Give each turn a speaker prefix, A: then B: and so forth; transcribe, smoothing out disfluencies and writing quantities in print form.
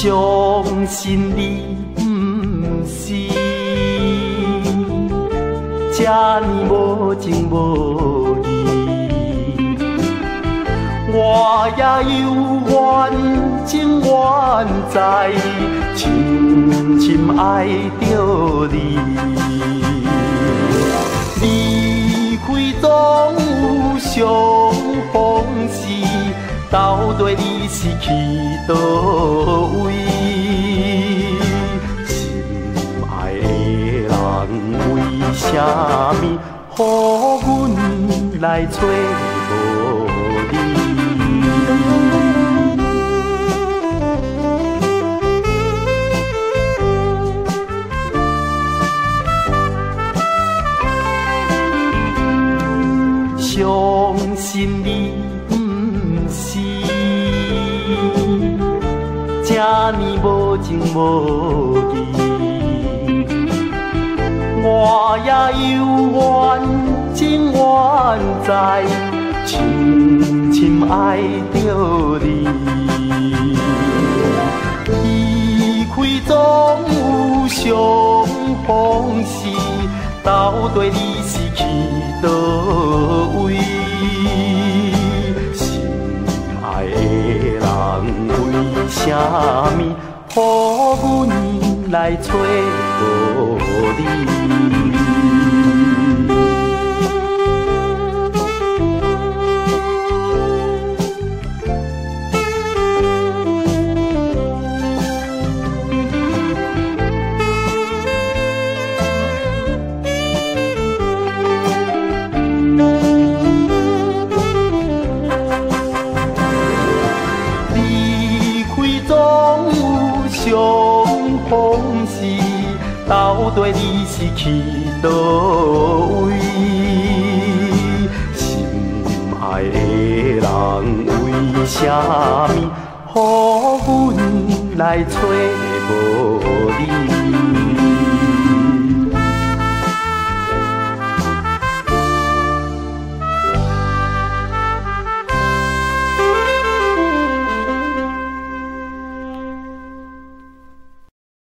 A: 相信你不是这呢无情无义，我也有缘情缘在，深深爱着你。离开总有相逢时，到底你是去倒位？心爱的人为啥物，予阮来找无你？相信你不是这呢无情无义，我也有缘情缘在，深深爱着你。离开总有相逢时，到底你是去倒位？心爱的人为啥物，予阮来找无你？相逢时，到底你是去倒位？心爱的人为啥物，予阮来找无你？